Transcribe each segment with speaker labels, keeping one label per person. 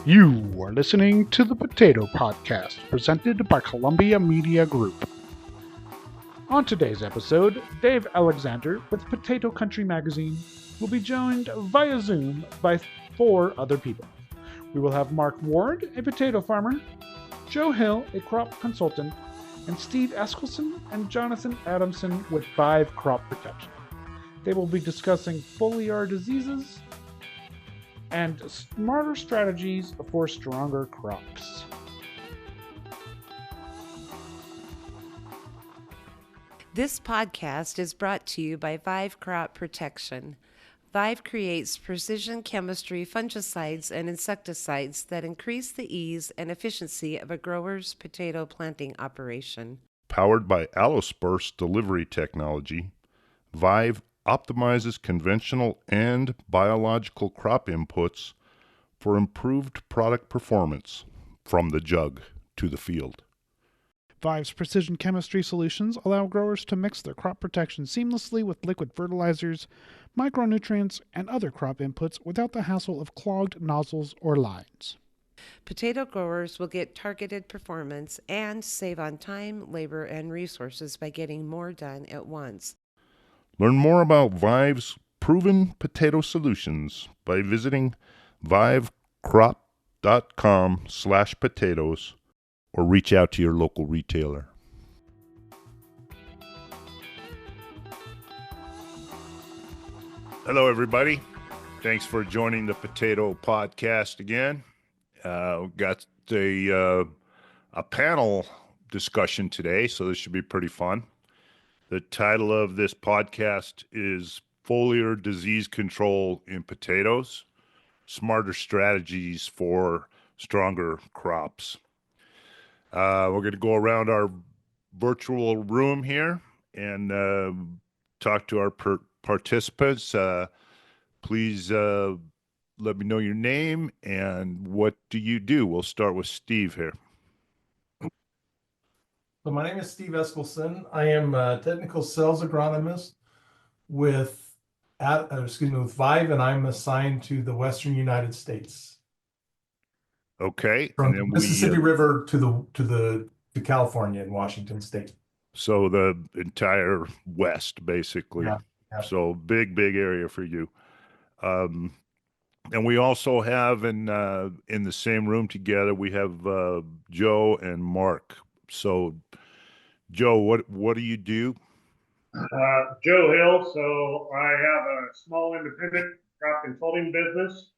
Speaker 1: You are listening to the Potato Podcast, presented by Columbia Media Group. On today's episode, Dave Alexander with Potato Country Magazine will be joined via Zoom by 4 other people. We will have Mark Ward, a potato farmer, Joe Hill, a crop consultant, and Steve Eskelsen and Jonathan Adamson with Vive Crop Protection. They will be discussing foliar diseases and smarter strategies for stronger crops.
Speaker 2: This podcast is brought to you by Vive Crop Protection. Vive creates precision chemistry fungicides and insecticides that increase the ease and efficiency of a grower's potato planting operation.
Speaker 3: Powered by Allosperse delivery technology, Vive optimizes conventional and biological crop inputs for improved product performance from the jug to the field.
Speaker 1: Vive's precision chemistry solutions allow growers to mix their crop protection seamlessly with liquid fertilizers, micronutrients, and other crop inputs without the hassle of clogged nozzles or lines.
Speaker 2: Potato growers will get targeted performance and save on time, labor, and resources by getting more done at once.
Speaker 3: Learn more about Vive's proven potato solutions by visiting vivecrop.com/potatoes or reach out to your local retailer. Hello, everybody. Thanks for joining the Potato Podcast again. We've got a panel discussion today, so this should be pretty fun. The title of this podcast is Foliar Disease Control in Potatoes, Smarter Strategies for Stronger Crops. We're going to go around our virtual room here and talk to our participants. Please let me know your name and what do you do. We'll start with Steve here.
Speaker 4: So my name is Steve Eskelsen. I am a technical sales agronomist with Vive, and I'm assigned to the Western United States.
Speaker 3: Okay,
Speaker 4: From
Speaker 3: and then
Speaker 4: Mississippi River to California and Washington State.
Speaker 3: So the entire West, basically.
Speaker 4: Yeah.
Speaker 3: So big area for you. And we also have in the same room together, we have Joe and Mark. So, Joe, what do you do?
Speaker 5: Joe Hill. So I have a small independent crop consulting business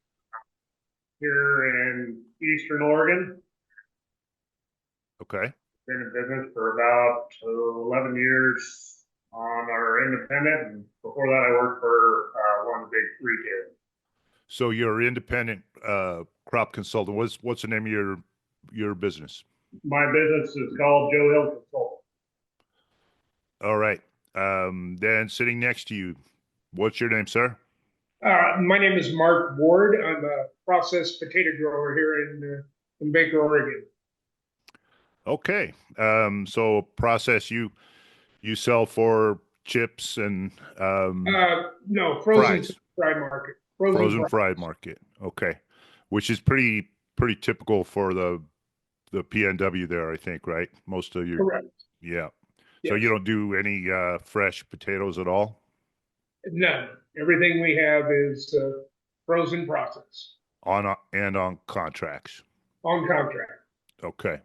Speaker 5: here in Eastern Oregon.
Speaker 3: Okay.
Speaker 5: Been in business for about 11 years on our independent, and before that I worked for one of the big retailers.
Speaker 3: So you're an independent crop consultant. What's the name of your business?
Speaker 5: My business is called Joe Hill Consulting.
Speaker 3: All right. Then sitting next to you, what's your name, sir?
Speaker 6: My name is Mark Ward. I'm a processed potato grower here in Baker, Oregon.
Speaker 3: Okay. So process you sell for chips and
Speaker 6: no, frozen
Speaker 3: fries.
Speaker 6: fried market.
Speaker 3: Frozen fried market. Okay. Which is pretty typical for the PNW there, I think, right? Most of you.
Speaker 6: Correct.
Speaker 3: Yeah.
Speaker 6: Yes.
Speaker 3: So you don't do any fresh potatoes at all?
Speaker 6: None. Everything we have is frozen process.
Speaker 3: On contracts.
Speaker 6: On contract.
Speaker 3: Okay.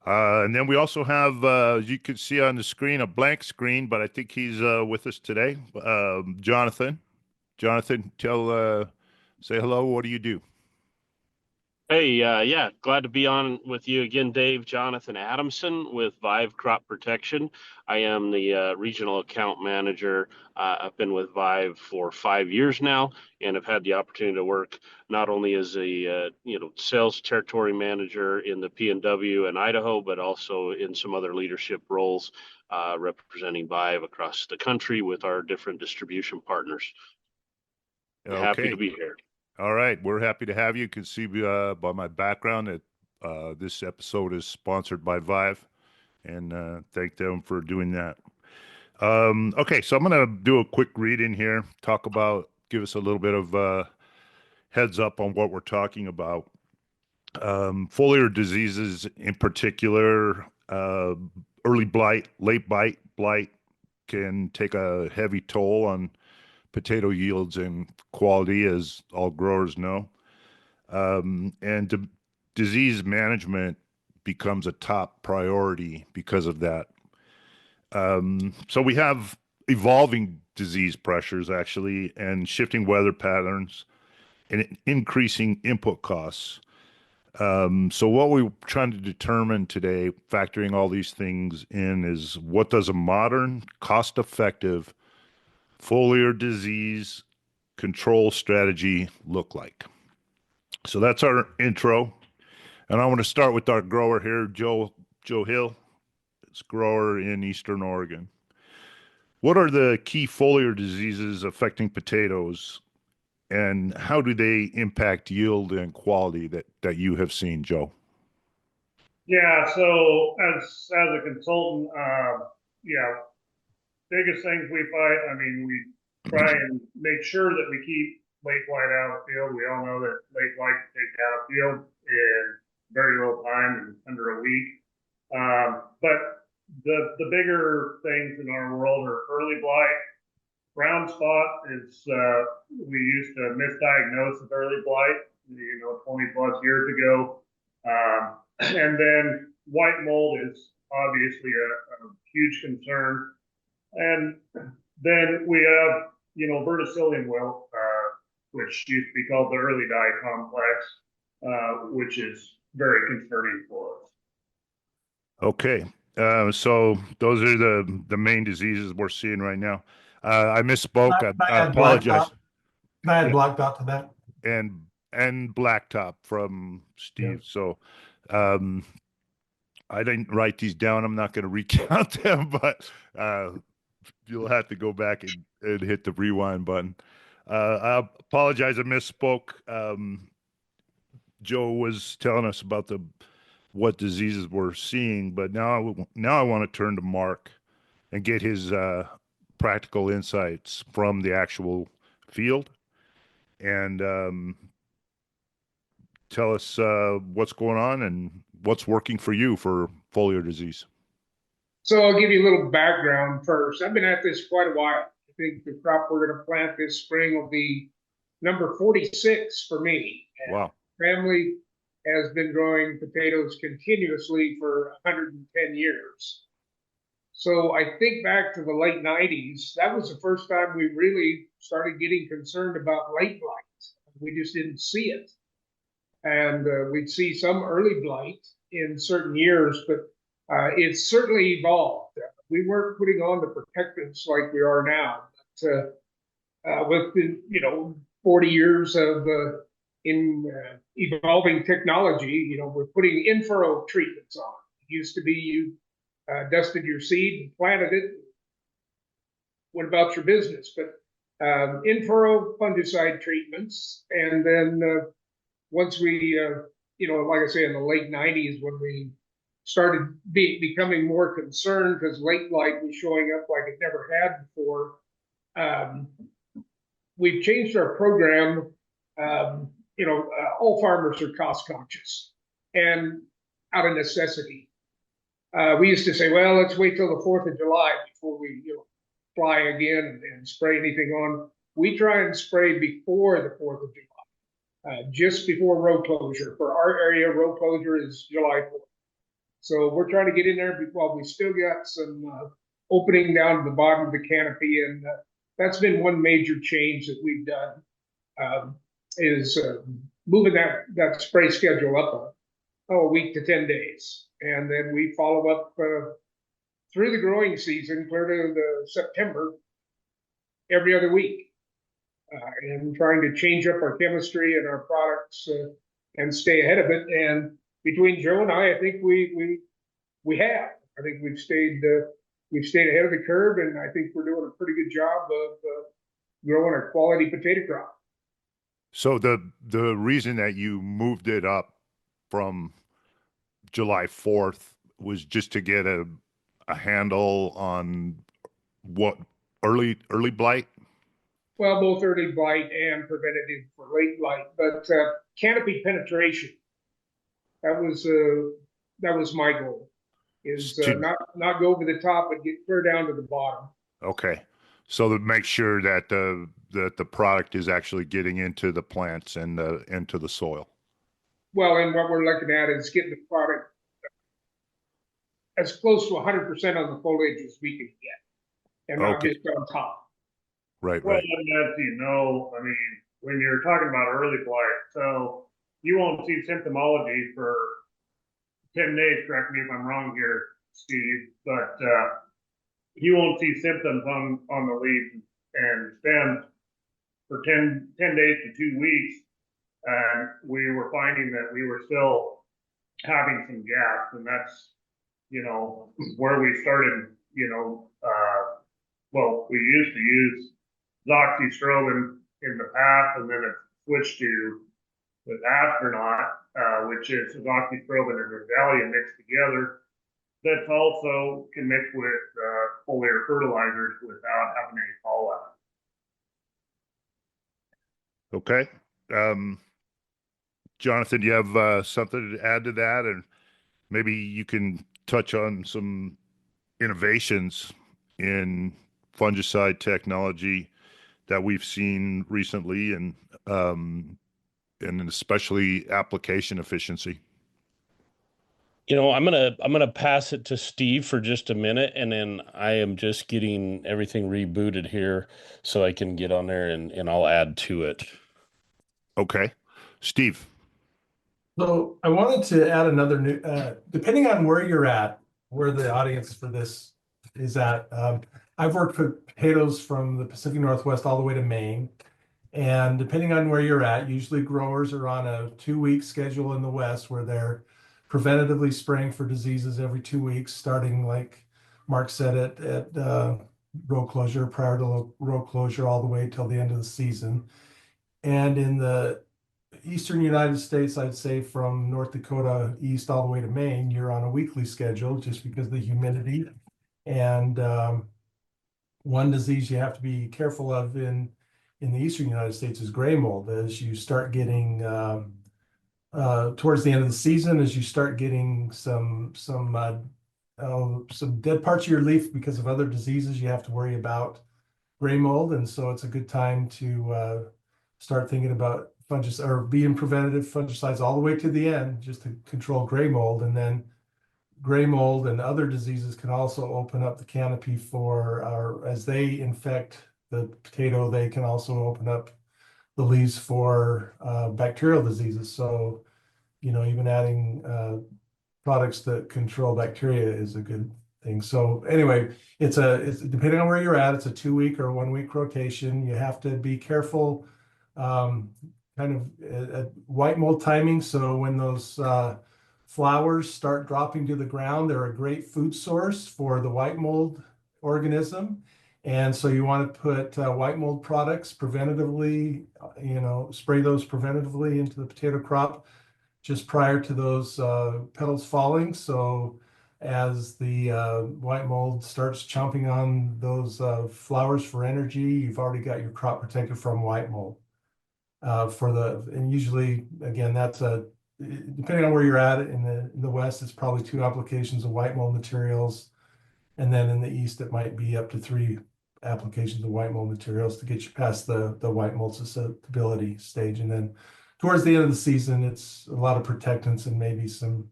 Speaker 3: And then we also have, as you can see on the screen, a blank screen, but I think he's with us today. Jonathan. Jonathan, say hello. What do you do?
Speaker 7: Hey, yeah, glad to be on with you again, Dave. Jonathan Adamson with Vive Crop Protection. I am the regional account manager. I've been with Vive for 5 years now, and have had the opportunity to work not only as a sales territory manager in the PNW and Idaho, but also in some other leadership roles representing Vive across the country with our different distribution partners.
Speaker 3: Okay.
Speaker 7: Happy to be here.
Speaker 3: All right. We're happy to have you. You can see by my background that this episode is sponsored by Vive, and thank them for doing that. Okay, so I'm going to do a quick read in here, give us a little bit of heads up on what we're talking about. Foliar diseases in particular, early blight, late blight can take a heavy toll on potato yields and quality, as all growers know. And disease management becomes a top priority because of that. So we have evolving disease pressures actually, and shifting weather patterns and increasing input costs. So what we're trying to determine today, factoring all these things in, is what does a modern, cost-effective foliar disease control strategy look like? So that's our intro. And I want to start with our grower here, Joe Hill. It's a grower in Eastern Oregon. What are the key foliar diseases affecting potatoes, and how do they impact yield and quality that you have seen, Joe?
Speaker 5: Yeah, so as a consultant, yeah, biggest things we fight. I mean, we try and make sure that we keep late blight out of the field. We all know that late blight can take out of the field in very little time, and under a week. But the bigger things in our world are early blight. Brown spot is we used to misdiagnose with early blight, 20 plus years ago. And then white mold is obviously a huge concern. And then we have, verticillium wilt, which used to be called the early die complex, which is very concerning for us.
Speaker 3: Okay. So those are the main diseases we're seeing right now. I misspoke. I apologize.
Speaker 4: Can I add
Speaker 3: Yeah.
Speaker 4: black dot to that?
Speaker 3: And blacktop from Steve.
Speaker 4: Yeah.
Speaker 3: So I didn't write these down. I'm not going to recount them, but you'll have to go back and hit the rewind button. I apologize. I misspoke. Joe was telling us about what diseases we're seeing, but now I want to turn to Mark and get his practical insights from the actual field, and tell us what's going on and what's working for you for foliar disease.
Speaker 6: So I'll give you a little background first. I've been at this quite a while. I think the crop we're going to plant this spring will be number 46 for me. And
Speaker 3: Wow.
Speaker 6: family has been growing potatoes continuously for 110 years. So I think back to the late 90s, that was the first time we really started getting concerned about late blight. We just didn't see it. And we'd see some early blight in certain years, but it's certainly evolved. We weren't putting on the protectants like we are now. But with the 40 years of evolving technology, we're putting in-furrow treatments on. It used to be you dusted your seed and planted it. What about your business? But in-furrow fungicide treatments, and then once we, like I say, in the late 90s, when we started becoming more concerned because late blight was showing up like it never had before, we've changed our program. All farmers are cost conscious and out of necessity. We used to say, well, let's wait till the 4th of July before we fly again and spray anything on. We try and spray before the 4th of July, just before row closure. For our area, row closure is July 4th. So we're trying to get in there while we still got some opening down to the bottom of the canopy. And that's been one major change that we've done, is moving that spray schedule up a week to 10 days. And then we follow up through the growing season, clear to the September, every other week. And trying to change up our chemistry and our products and stay ahead of it. And between Joe and I think we have. I think we've stayed ahead of the curve, and I think we're doing a pretty good job of growing a quality potato crop.
Speaker 3: So the reason that you moved it up from July 4th was just to get a handle on what early blight?
Speaker 6: Well, both early blight and preventative for late blight, but canopy penetration. That was my goal, is
Speaker 3: To,
Speaker 6: not go over the top, but get clear down to the bottom.
Speaker 3: okay. So to make sure that the product is actually getting into the plants and into the soil.
Speaker 6: Well, and what we're looking at is getting the product as close to 100% on the foliage as we can get, and not
Speaker 3: Okay.
Speaker 6: just on top.
Speaker 3: Right,
Speaker 5: Well,
Speaker 3: right.
Speaker 5: and as you know, I mean, when you're talking about early blight, so you won't see symptomology for 10 days. Correct me if I'm wrong here, Steve, but you won't see symptoms on the leaves and stems for 10 days to 2 weeks. And we were finding that we were still having some gaps, and that's, where we started, well, we used to use Zoxystrobin in the past, and then it switched to the astronaut, which is Zoxystrobin and Regalia mixed together. That's also can mix with foliar fertilizers without having any fallout.
Speaker 3: Okay. Jonathan, do you have something to add to that? And maybe you can touch on some innovations in fungicide technology that we've seen recently, and especially application efficiency.
Speaker 8: I'm gonna pass it to Steve for just a minute, and then I am just getting everything rebooted here so I can get on there and I'll add to it.
Speaker 3: Okay. Steve.
Speaker 4: So I wanted to add another new, depending on where you're at, where the audience for this is at. I've worked with potatoes from the Pacific Northwest all the way to Maine. And depending on where you're at, usually growers are on a 2-week schedule in the West where they're preventatively spraying for diseases every 2 weeks, starting like Mark said at row closure, prior to row closure, all the way till the end of the season. And in the Eastern United States, I'd say from North Dakota east all the way to Maine, you're on a weekly schedule just because of the humidity. And one disease you have to be careful of in the Eastern United States is gray mold. As you start getting towards the end of the season, as you start getting some dead parts of your leaf because of other diseases, you have to worry about gray mold. And so it's a good time to start thinking about fungicides or being preventative fungicides all the way to the end, just to control gray mold. And then gray mold and other diseases can also open up the canopy for, as they infect the potato, they can also open up the leaves for bacterial diseases. So, even adding products that control bacteria is a good thing. So anyway, it's depending on where you're at, it's a 2-week or 1-week rotation. You have to be careful, kind of at white mold timing. So when those flowers start dropping to the ground, they're a great food source for the white mold organism. And so you want to put white mold products preventatively, spray those preventatively into the potato crop just prior to those petals falling. So as the white mold starts chomping on those flowers for energy, you've already got your crop protected from white mold. And usually, again, that's depending on where you're at in the West, it's probably 2 applications of white mold materials. And then in the East, it might be up to 3 applications of white mold materials to get you past the white mold susceptibility stage. And then towards the end of the season, it's a lot of protectants and maybe some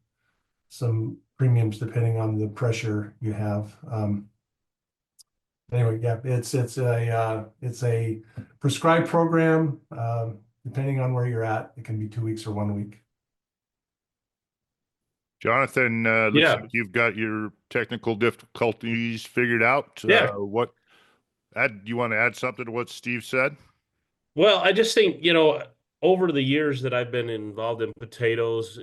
Speaker 4: premiums depending on the pressure you have. Anyway, yeah, it's a prescribed program. Depending on where you're at, it can be 2 weeks or 1 week.
Speaker 3: Jonathan, looks
Speaker 8: Yeah.
Speaker 3: like you've got your technical difficulties figured out.
Speaker 8: Yeah.
Speaker 3: Do you want to add something to what Steve said?
Speaker 8: Well, I just think, over the years that I've been involved in potatoes,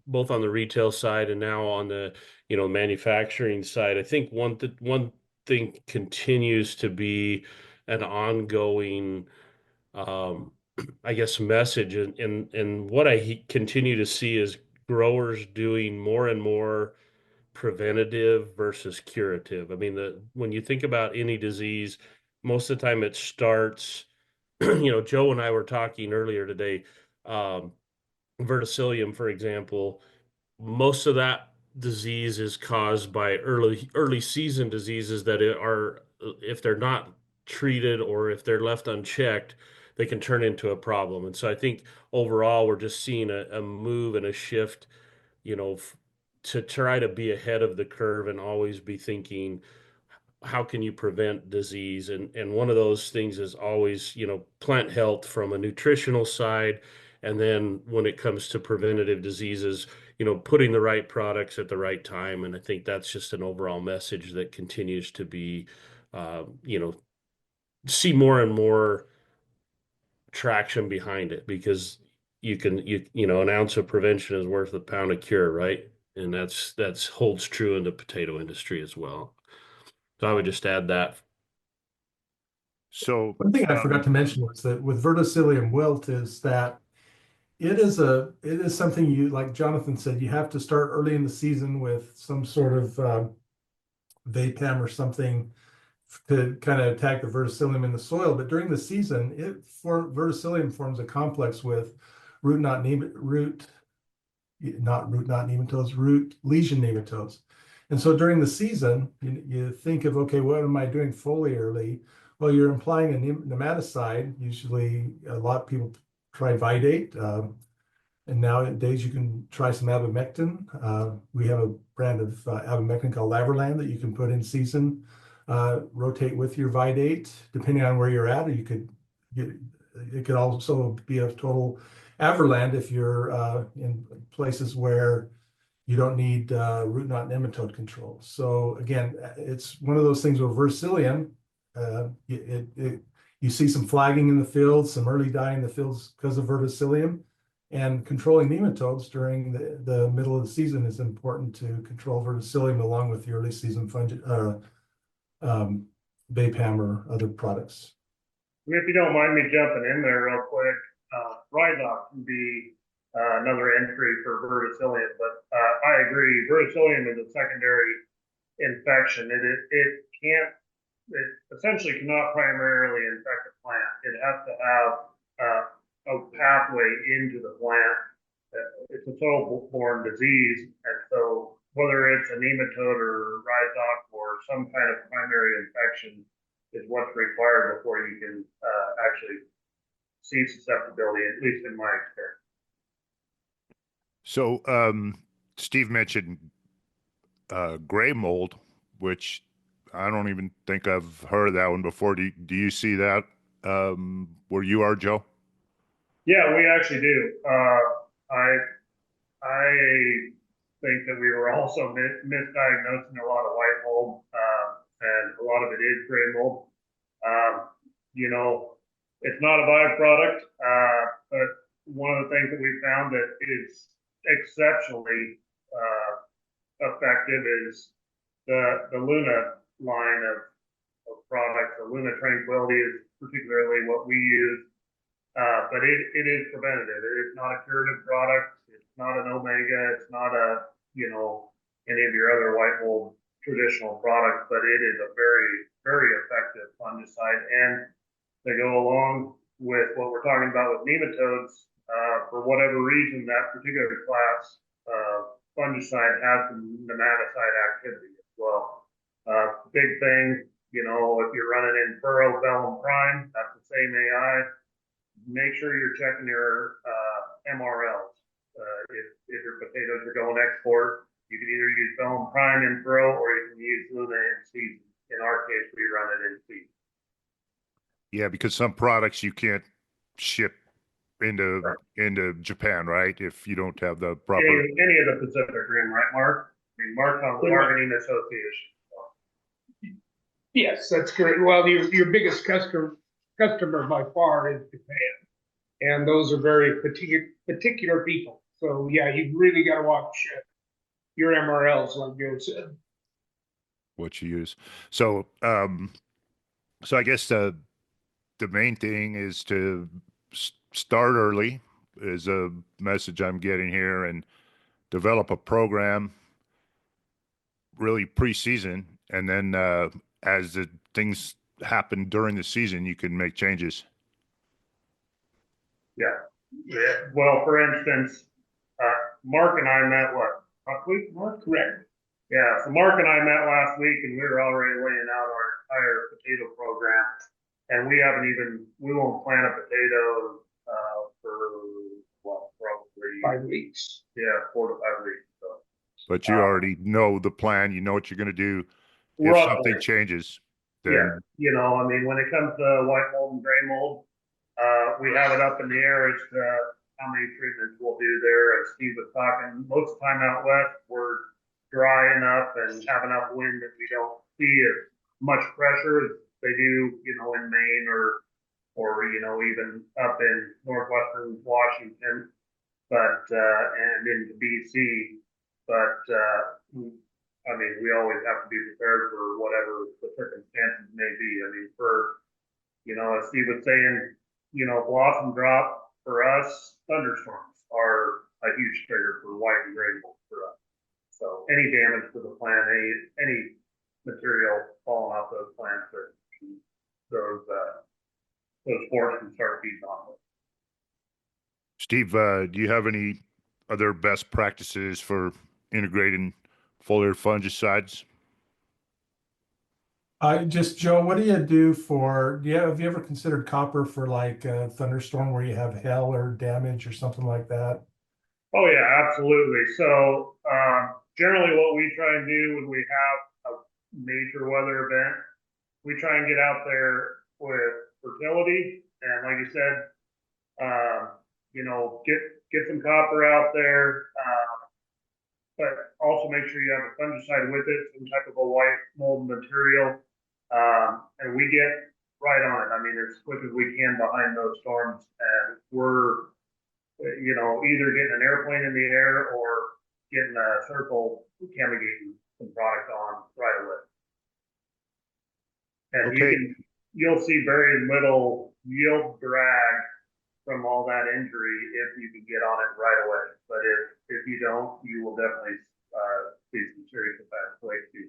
Speaker 8: both on the retail side and now on the, manufacturing side, I think one thing continues to be an ongoing, I guess, message. And what I continue to see is growers doing more and more preventative versus curative. I mean, when you think about any disease, most of the time it starts, Joe and I were talking earlier today, verticillium, for example, most of that disease is caused by early season diseases that are, if they're not treated or if they're left unchecked, they can turn into a problem. And so I think overall we're just seeing a move and a shift, to try to be ahead of the curve and always be thinking, how can you prevent disease? And one of those things is always, plant health from a nutritional side. And then when it comes to preventative diseases, putting the right products at the right time. And I think that's just an overall message that continues to be, see more and more traction behind it, because an ounce of prevention is worth a pound of cure, right? And that's holds true in the potato industry as well. So I would just add that.
Speaker 3: So
Speaker 4: One thing I forgot to mention was that with verticillium wilt is that it is something you, like Jonathan said, you have to start early in the season with some sort of Vapam or something to kind of attack the verticillium in the soil. But during the season, verticillium forms a complex with root lesion nematodes. And so during the season, you think of, okay, what am I doing foliarly? Well, you're applying a nematicide. Usually, a lot of people try Vidate. And nowadays, you can try some abamectin. We have a brand of abamectin called Laverland that you can put in season. Rotate with your Vidate, depending on where you're at. Or it could also be a total Averland if you're in places where you don't need root knot nematode control. So again, it's one of those things with verticillium. You see some flagging in the fields, some early die in the fields because of verticillium, and controlling nematodes during the middle of the season is important to control verticillium along with the early season Vapam or other products.
Speaker 5: If you don't mind me jumping in there real quick, Rhizoc can be another entry for verticillium, but I agree. Verticillium is a secondary infection. It essentially cannot primarily infect the plant. It has to have a pathway into the plant. It's a soil-borne disease, and so whether it's a nematode or rhizoc or some kind of primary infection is what's required before you can actually see susceptibility, at least in my experience.
Speaker 3: So, Steve mentioned gray mold, which I don't even think I've heard of that one before. Do you see that where you are, Joe?
Speaker 5: Yeah, we actually do. I think that we were also misdiagnosing a lot of white mold, and a lot of it is gray mold. It's not a byproduct, but one of the things that we found that is exceptionally effective is the Luna line of products. The Luna Tranquility is particularly what we use, but it is preventative. It is not a curative product. It's not an omega. It's not any of your other white mold traditional products, but it is a very, very effective fungicide. And they go along with what we're talking about with nematodes. For whatever reason, that particular class fungicide has some nematicide activity as well. Big thing, if you're running in furrow, vellum prime, that's the same AI. Make sure you're checking your MRLs. If your potatoes are going export, you can either use vellum prime in furrow or you can use Luna in season. In our case, we run it in season.
Speaker 3: Yeah, because some products you can't ship into Japan, right? If you don't have the proper
Speaker 5: any of the Pacific Rim, right, Mark? I mean, Mark's on the Marketing Association.
Speaker 6: Yes, that's great. Well, your biggest customer by far is Japan, and those are very particular people. So yeah, you really got to watch your MRLs, like Joe said.
Speaker 3: What you use. So, so I guess the main thing is to start early is a message I'm getting here, and develop a program really pre-season, and then as the things happen during the season, you can make changes.
Speaker 5: Yeah. Well, for instance, Mark and I met Buckwheat, Mark?
Speaker 6: Correct.
Speaker 5: Yeah, so Mark and I met last week and we were already laying out our entire potato program. And we won't plant a potato for what, probably
Speaker 6: 5 weeks.
Speaker 5: Yeah, 4 to 5 weeks. So.
Speaker 3: But you already know the plan. You know what you're going to do. If
Speaker 5: Roughly.
Speaker 3: something changes,
Speaker 5: Yeah,
Speaker 3: then
Speaker 5: I mean, when it comes to white mold and gray mold, we have it up in the air as to how many treatments we'll do there. As Steve was talking, most of the time out west, we're dry enough and have enough wind that we don't see as much pressure as they do, in Maine or even up in northwestern Washington, but and into BC. But I mean, we always have to be prepared for whatever the circumstances may be. I mean, as Steve was saying, blossom drop for us, thunderstorms are a huge trigger for white and gray mold for us. So any damage to the plant, any material falling off those plants, those spores can start feeding on it.
Speaker 3: Steve, do you have any other best practices for integrating foliar fungicides?
Speaker 4: Joe, what do you do have you ever considered copper for like a thunderstorm where you have hail or damage or something like that?
Speaker 5: Oh yeah, absolutely. So generally what we try and do when we have a major weather event, we try and get out there with fertility. And like you said, get some copper out there, but also make sure you have a fungicide with it, some type of a white mold material. And we get right on it. I mean, as quick as we can behind those storms. And we're, either getting an airplane in the air or getting a circle chemicating some product on right away. And
Speaker 3: Okay.
Speaker 5: you'll see very little yield drag from all that injury if you can get on it right away. But if you don't, you will definitely see some serious effects later too.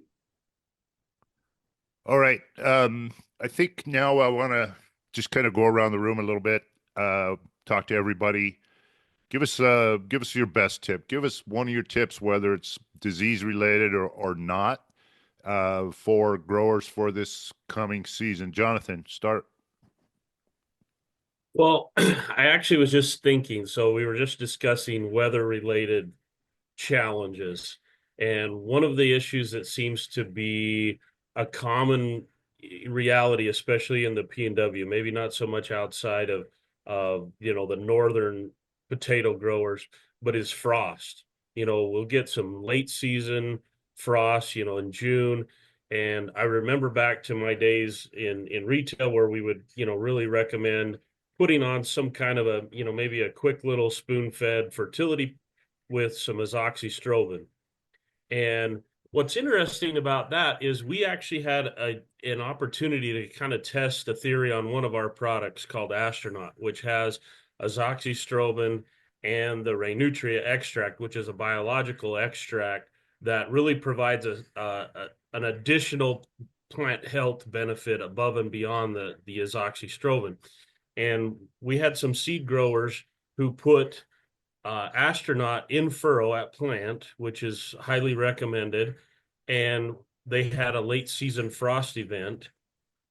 Speaker 3: All right. I think now I want to just kind of go around the room a little bit, talk to everybody. Give us your best tip. Give us one of your tips, whether it's disease related or not, for growers for this coming season. Jonathan, start.
Speaker 8: Well, I actually was just thinking, so we were just discussing weather-related challenges. And one of the issues that seems to be a common reality, especially in the P&W, maybe not so much outside of the northern potato growers, but is frost. We'll get some late season frost, in June. And I remember back to my days in retail where we would, really recommend putting on some kind of a, maybe a quick little spoon-fed fertility with some azoxystrobin. And what's interesting about that is we actually had an opportunity to kind of test the theory on one of our products called Astronaut, which has azoxystrobin and the Renutria extract, which is a biological extract that really provides an additional plant health benefit above and beyond the azoxystrobin. And we had some seed growers who put Astronaut in furrow at plant, which is highly recommended. And they had a late season frost event.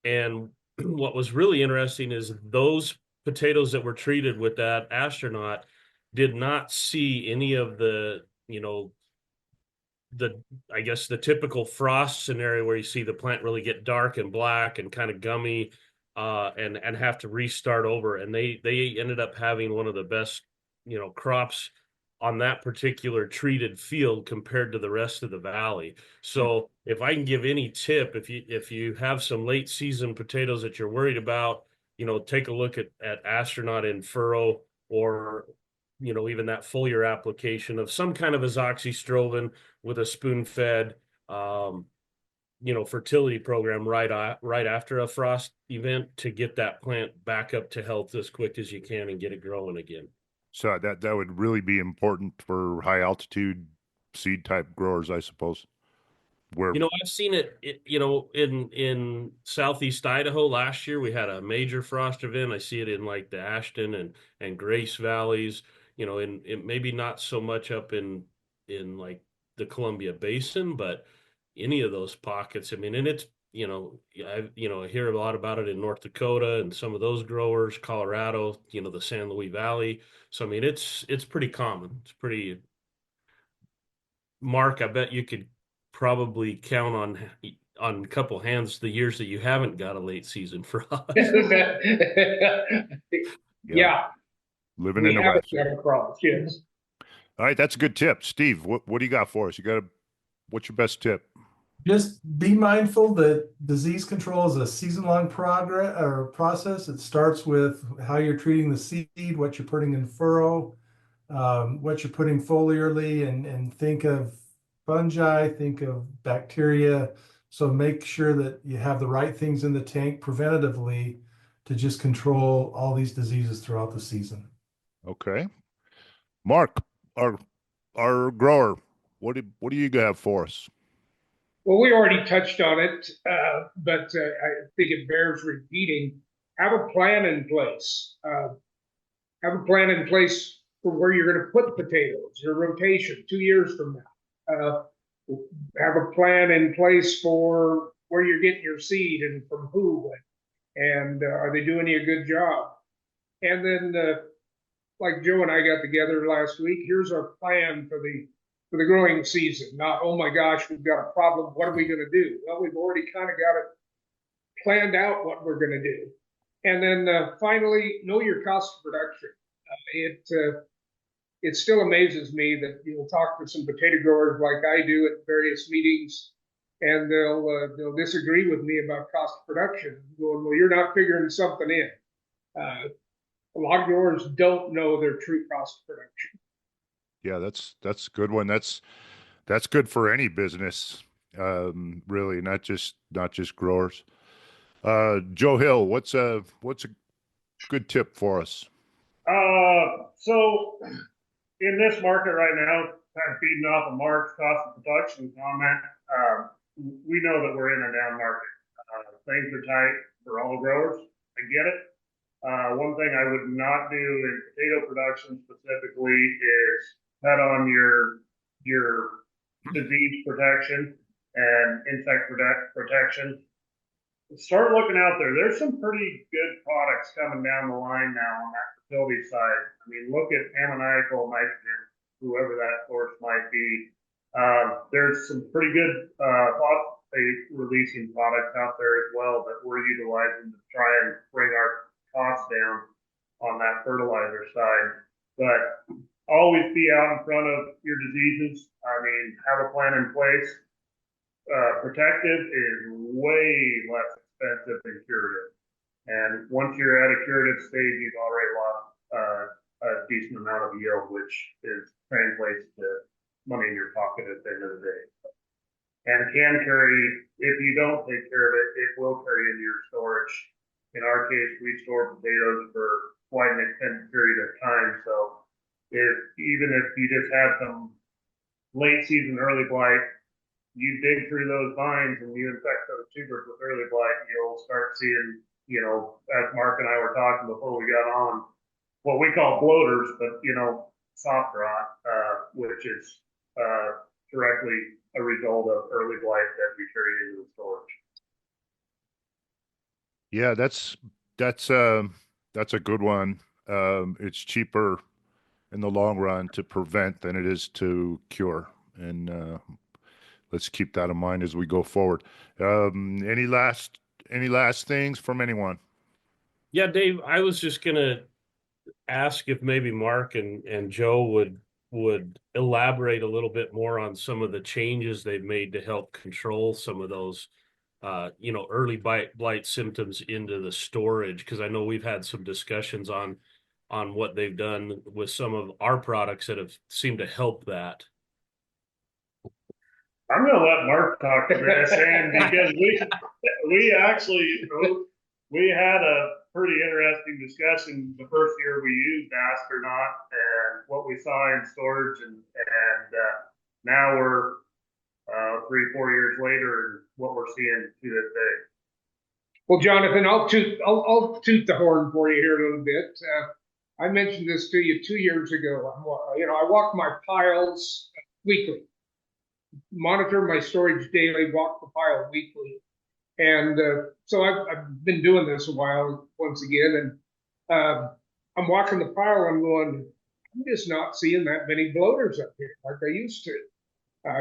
Speaker 8: And what was really interesting is those potatoes that were treated with that Astronaut did not see any of the, I guess the typical frost scenario where you see the plant really get dark and black and kind of gummy, and have to restart over. And they ended up having one of the best, crops on that particular treated field compared to the rest of the valley. So if I can give any tip, if you have some late season potatoes that you're worried about, take a look at Astronaut in furrow, or even that foliar application of some kind of azoxystrobin with a spoon-fed fertility program right after a frost event to get that plant back up to health as quick as you can and get it growing again.
Speaker 3: So that would really be important for high altitude seed type growers, I suppose. Where
Speaker 8: I've seen it, in southeast Idaho last year, we had a major frost event. I see it in like the Ashton and Grace valleys, and maybe not so much up in like the Columbia Basin, but any of those pockets. I mean, and it's, I hear a lot about it in North Dakota and some of those growers, Colorado, the San Luis Valley. So I mean, it's pretty common. It's pretty. Mark, I bet you could probably count on a couple hands the years that you haven't got a late season frost.
Speaker 6: Yeah,
Speaker 3: Living in
Speaker 6: we
Speaker 3: the
Speaker 6: haven't
Speaker 3: West.
Speaker 6: got a frost, yes.
Speaker 3: All right, that's a good tip. Steve, what do you got for us? What's your best tip?
Speaker 4: Just be mindful that disease control is a season-long progress or process. It starts with how you're treating the seed, what you're putting in furrow, what you're putting foliarly, and think of fungi, think of bacteria. So make sure that you have the right things in the tank preventatively to just control all these diseases throughout the season.
Speaker 3: Okay. Mark, our grower, what do you have for us?
Speaker 6: Well, we already touched on it, but I think it bears repeating. Have a plan in place. Have a plan in place for where you're going to put potatoes, your rotation 2 years from now. Have a plan in place for where you're getting your seed and from who, and are they doing you a good job? And then, like Joe and I got together last week, here's our plan for the growing season. Not, oh my gosh, we've got a problem. What are we going to do? Well, we've already kind of got it planned out what we're going to do. And then finally, know your cost of production. It still amazes me that you'll talk to some potato growers like I do at various meetings, and they'll disagree with me about cost of production. Going, well, you're not figuring something in. A lot of growers don't know their true cost of production.
Speaker 3: Yeah, that's a good one. That's good for any business, really, not just growers. Joe Hill, what's a good tip for us?
Speaker 5: So in this market right now, kind of feeding off of Mark's cost of production comment, we know that we're in a down market. Things are tight for all growers. I get it. One thing I would not do in potato production specifically is bet on your disease protection and insect protection. Start looking out there. There's some pretty good products coming down the line now on that fertility side. I mean, look at ammoniacal nitrogen, whoever that source might be. There's some pretty good phosphate releasing products out there as well that we're utilizing to try and bring our costs down on that fertilizer side. But always be out in front of your diseases. I mean, have a plan in place. Protective is way less expensive than curative. And once you're at a curative stage, you've already lost a decent amount of yield, which translates to money in your pocket at the end of the day. And can carry, if you don't take care of it, it will carry into your storage. In our case, we store potatoes for quite an extended period of time. So even if you just have some late season early blight, you dig through those vines and you infect those tubers with early blight, you'll start seeing, as Mark and I were talking before we got on, what we call bloaters, but soft rot, which is directly a result of early blight that we carried into the storage.
Speaker 3: Yeah, that's a good one. It's cheaper in the long run to prevent than it is to cure, and let's keep that in mind as we go forward. Any last things from anyone?
Speaker 8: Yeah, Dave, I was just gonna ask if maybe Mark and Joe would elaborate a little bit more on some of the changes they've made to help control some of those early blight symptoms into the storage, because I know we've had some discussions on what they've done with some of our products that have seemed to help that.
Speaker 5: I'm going to let Mark talk to this, and because we had a pretty interesting discussion the first year we used Astronaut and what we saw in storage, and now we're 3-4 years later, and what we're seeing to this day.
Speaker 6: Well, Jonathan, I'll toot the horn for you here a little bit. I mentioned this to you 2 years ago. I walk my piles weekly. monitor my storage daily, walk the pile weekly. And so I've been doing this a while once again, and I'm walking the pile. I'm going, I'm just not seeing that many bloaters up here like I used to.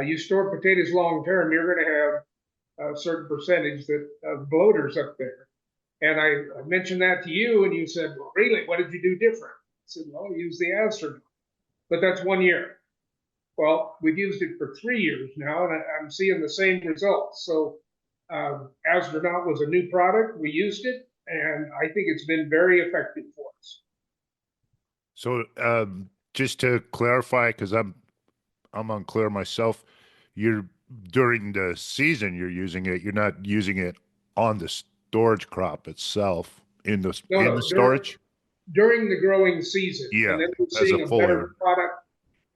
Speaker 6: You store potatoes long term, you're going to have a certain percentage of bloaters up there. And I mentioned that to you, and you said, well, really, what did you do different? I said, well, use the Astronaut. But that's 1 year. Well, we've used it for 3 years now, and I'm seeing the same results. So Astronaut was a new product. We used it, and I think it's been very effective for us.
Speaker 3: So just to clarify, because I'm unclear myself, during the season you're using it. You're not using it on the storage crop itself in the storage
Speaker 6: during the growing season.
Speaker 3: Yeah,
Speaker 6: and then we're seeing a better product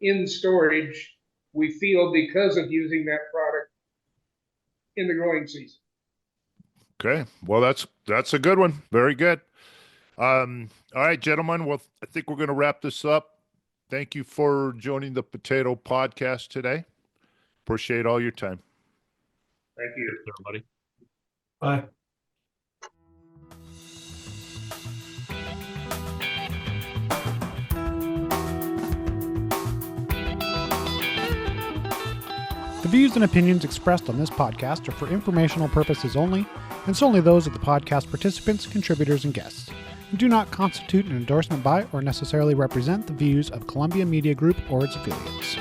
Speaker 6: in storage. We feel because of using that product in the growing season.
Speaker 3: Okay, well that's a good one. Very good. All right, gentlemen. Well, I think we're going to wrap this up. Thank you for joining the Potato Podcast today. Appreciate all your time.
Speaker 5: Thank you,
Speaker 8: everybody.
Speaker 4: Bye.
Speaker 1: The views and opinions expressed on this podcast are for informational purposes only, and solely those of the podcast participants, contributors, and guests, and do not constitute an endorsement by or necessarily represent the views of Columbia Media Group or its affiliates.